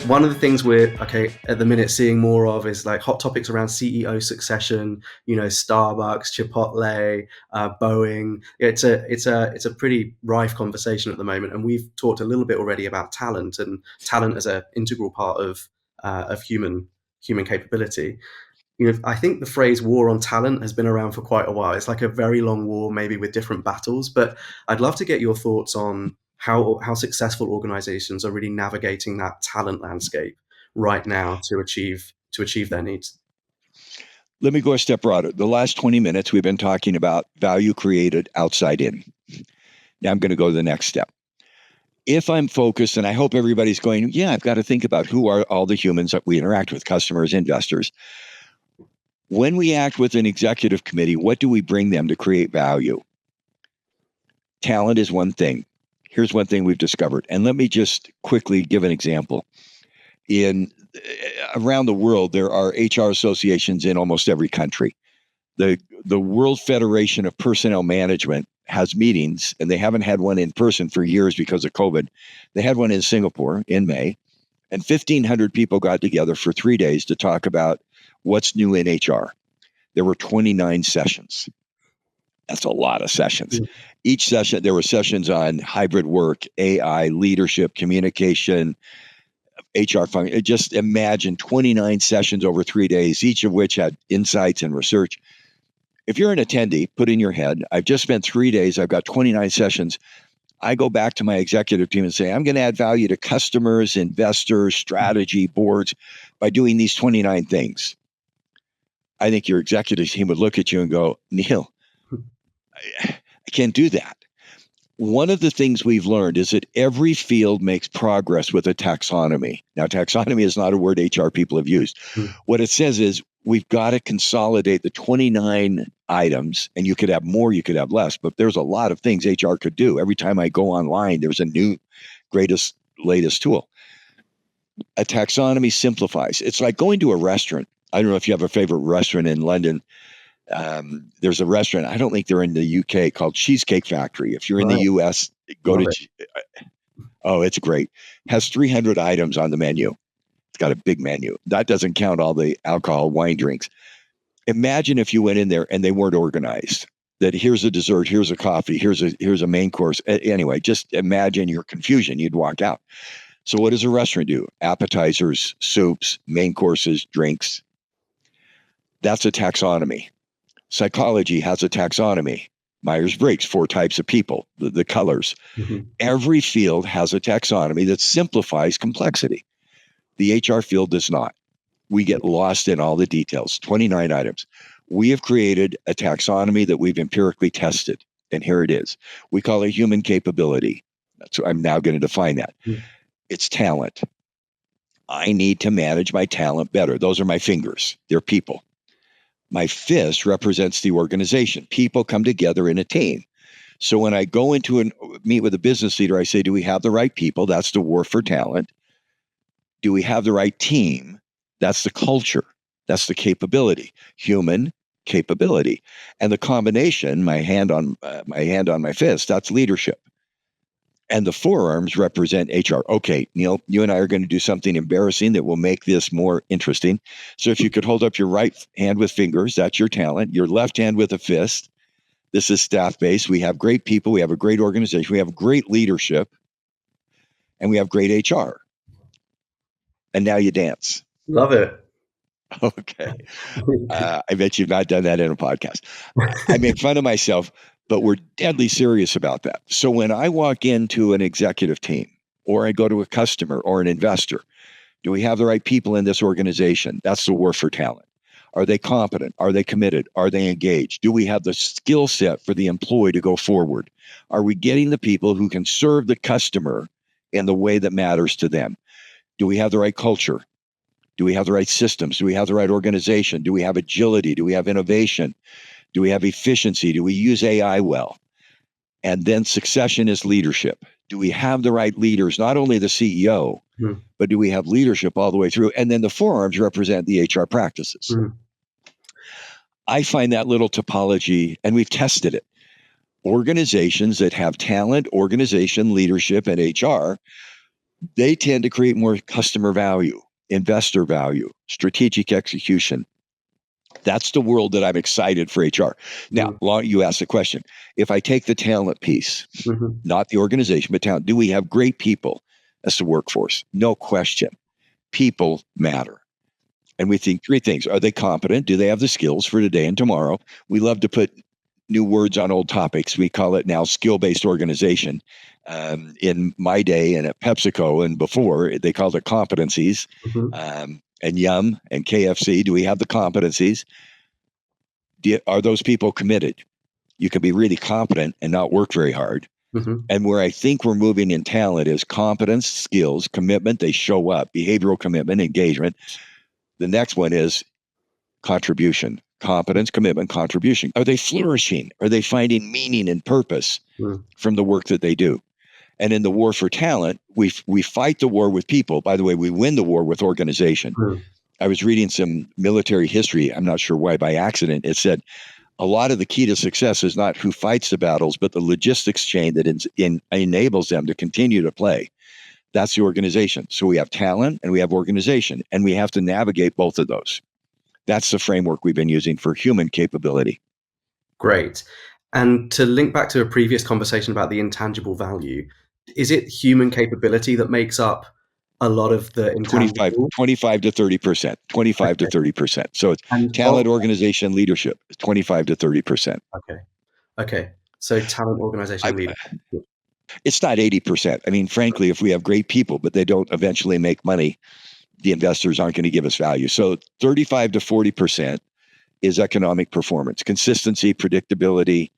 one of the things we're at the minute seeing more of is like hot topics around CEO succession. Starbucks, Chipotle, Boeing. It's a pretty rife conversation at the moment, and we've talked a little bit already about talent and talent as an integral part of human capability. I think the phrase war on talent has been around for quite a while. It's like a very long war, maybe with different battles. But I'd love to get your thoughts on how successful organizations are really navigating that talent landscape right now to achieve their needs. Let me go a step broader. The last 20 minutes, we've been talking about value created outside in. Now I'm going to go to the next step. If I'm focused, and I hope everybody's going, yeah, I've got to think about who are all the humans that we interact with, customers, investors. When we act with an executive committee, what do we bring them to create value? Talent is one thing. Here's one thing we've discovered. And let me just quickly give an example. Around the world, there are HR associations in almost every country. The World Federation of Personnel Management has meetings, and they haven't had one in person for years because of COVID. They had one in Singapore in May, and 1,500 people got together for 3 days to talk about what's new in HR. There were 29 sessions. That's a lot of sessions. Mm-hmm. Each session, there were sessions on hybrid work, AI, leadership, communication, HR function. Just imagine 29 sessions over 3 days, each of which had insights and research. If you're an attendee, put in your head, I've just spent 3 days, I've got 29 sessions. I go back to my executive team and say, I'm going to add value to customers, investors, strategy, boards by doing these 29 things. I think your executive team would look at you and go, Neil, I can't do that. One of the things we've learned is that every field makes progress with a taxonomy. Now, taxonomy is not a word HR people have used. What it says is we've got to consolidate the 29 items, and you could have more, you could have less, but there's a lot of things HR could do. Every time I go online, there's a new, latest tool. A taxonomy simplifies. It's like going to a restaurant. I don't know if you have a favorite restaurant in London. There's a restaurant, I don't think they're in the UK, called Cheesecake Factory. If you're in the US, go to it's great. Has 300 items on the menu. It's got a big menu. That doesn't count all the alcohol, wine, drinks. Imagine if you went in there and they weren't organized. That here's a dessert, here's a coffee, here's a main course. Anyway, just imagine your confusion. You'd walk out. So what does a restaurant do? Appetizers, soups, main courses, drinks. That's a taxonomy. Psychology has a taxonomy. Myers-Briggs, 4 types of people, the colors. Mm-hmm. Every field has a taxonomy that simplifies complexity. The HR field does not. We get lost in all the details, 29 items. We have created a taxonomy that we've empirically tested, and here it is. We call it human capability. That's what I'm now going to define that. Mm-hmm. It's talent. I need to manage my talent better. Those are my fingers. They're people. My fist represents the organization. People come together in a team. So when I go into and meet with a business leader, I say, do we have the right people? That's the war for talent. Do we have the right team? That's the culture. That's the capability. Human capability. And the combination, my hand on my fist, that's leadership. And the forearms represent HR. Okay, Neil, you and I are going to do something embarrassing that will make this more interesting. So if you could hold up your right hand with fingers, that's your talent. Your left hand with a fist. This is staff-based. We have great people. We have a great organization. We have great leadership. And we have great HR. And now you dance. Love it. Okay. I bet you've not done that in a podcast. I make fun of myself, but we're deadly serious about that. So when I walk into an executive team, or I go to a customer or an investor, do we have the right people in this organization? That's the war for talent. Are they competent? Are they committed? Are they engaged? Do we have the skill set for the employee to go forward? Are we getting the people who can serve the customer in the way that matters to them? Do we have the right culture? Do we have the right systems? Do we have the right organization? Do we have agility? Do we have innovation? Do we have efficiency? Do we use AI well? And then succession is leadership. Do we have the right leaders, not only the CEO, but do we have leadership all the way through? And then the forearms represent the HR practices. I find that little topology, and we've tested it. Organizations that have talent, organization, leadership, and HR They tend to create more customer value, investor value, strategic execution. That's the world that I'm excited for HR. Now, you asked the question. If I take the talent piece, Mm-hmm. not the organization, but talent, do we have great people as the workforce? No question. People matter. And we think three things. Are they competent? Do they have the skills for today and tomorrow? We love to put new words on old topics. We call it now skill-based organization. In my day and at PepsiCo and before, they called it competencies. Mm-hmm. And Yum and KFC, do we have the competencies? Are those people committed? You can be really competent and not work very hard. Mm-hmm. And where I think we're moving in talent is competence, skills, commitment. They show up, behavioral commitment, engagement. The next one is contribution, competence, commitment, contribution. Are they flourishing? Are they finding meaning and purpose from the work that they do? And in the war for talent, we fight the war with people. By the way, we win the war with organization. I was reading some military history. I'm not sure why, by accident. It said a lot of the key to success is not who fights the battles, but the logistics chain that enables them to continue to play. That's the organization. So we have talent and we have organization, and we have to navigate both of those. That's the framework we've been using for human capability. Great. And to link back to a previous conversation about the intangible value, is it human capability that makes up a lot of the 25 intangible? 25 to 30%, 25 to Okay. 30%. So it's And talent, organization, leadership, 25 to 30%. okay. So talent, organization, and leadership. It's not 80%. I mean, frankly, if we have great people, but they don't eventually make money, the investors aren't going to give us value. So 35 to 40% is economic performance, consistency, predictability.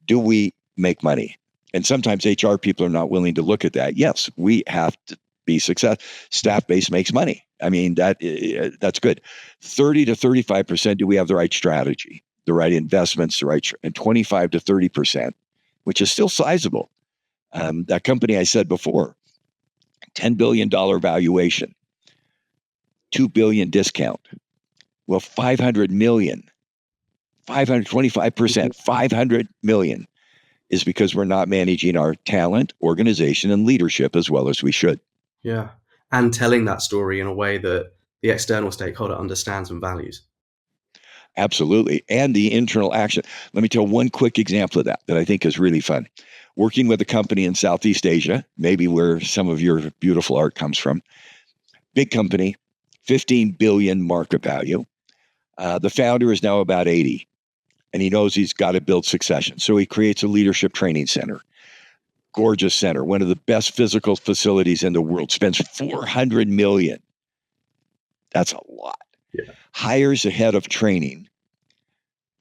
Do we make money? And sometimes HR people are not willing to look at that. Yes, we have to be successful. Staff base makes money. I mean, that's good. 30 to 35%, do we have the right strategy, the right investments, and 25 to 30%, which is still sizable. That company I said before, $10 billion valuation, $2 billion discount. Well, 500 million, 525%, 500 million is because we're not managing our talent, organization, and leadership as well as we should. Yeah. And telling that story in a way that the external stakeholder understands and values. Absolutely. And the internal action. Let me tell one quick example of that I think is really fun. Working with a company in Southeast Asia, maybe where some of your beautiful art comes from. Big company, 15 billion market value. The founder is now about 80, and he knows he's got to build succession. So he creates a leadership training center. Gorgeous center, one of the best physical facilities in the world, spends 400 million. That's a lot. Yeah. Hires a head of training,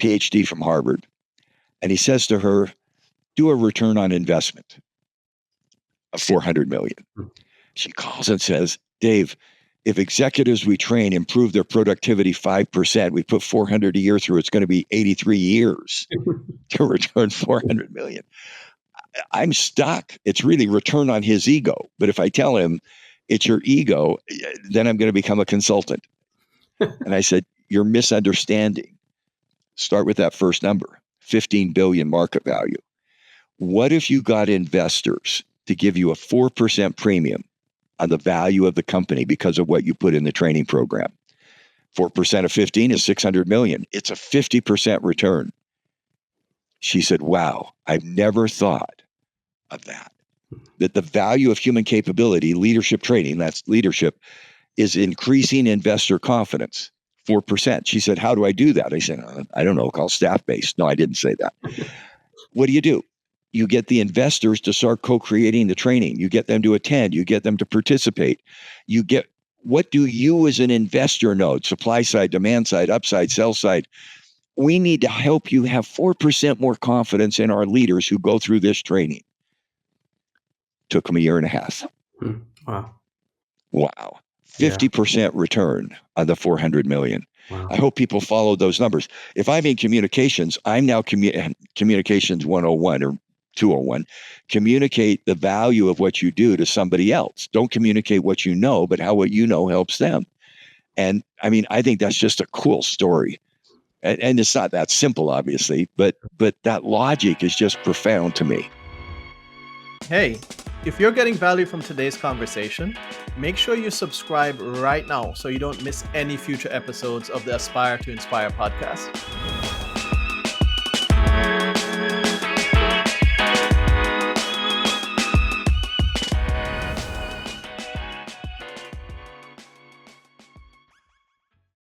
PhD from Harvard. And he says to her, do a return on investment of 400 million. She calls and says, Dave, if executives we train improve their productivity 5%, we put 400 a year through, it's going to be 83 years to return 400 million. I'm stuck. It's really return on his ego. But if I tell him it's your ego, then I'm going to become a consultant. And I said, you're misunderstanding. Start with that first number, 15 billion market value. What if you got investors to give you a 4% premium on the value of the company because of what you put in the training program? 4% of 15 is 600 million. It's a 50% return. She said, wow, I've never thought of that. That the value of human capability, leadership training, that's leadership, is increasing investor confidence, 4%. She said, how do I do that? I said, I don't know, call staff-based. No, I didn't say that. What do? You get the investors to start co-creating the training. You get them to attend. You get them to participate. What do you as an investor know? Supply side, demand side, upside, sell side. We need to help you have 4% more confidence in our leaders who go through this training. Took them a year and a half. Wow. 50% return on the 400 million. Wow. I hope people follow those numbers. If I'm in communications, I'm now communications 101 or 201. Communicate the value of what you do to somebody else. Don't communicate what you know, but how what you know helps them. And I mean, I think that's just a cool story. And it's not that simple, obviously, but that logic is just profound to me. Hey, If you're getting value from today's conversation, make sure you subscribe right now so you don't miss any future episodes of the Aspire to Inspire podcast.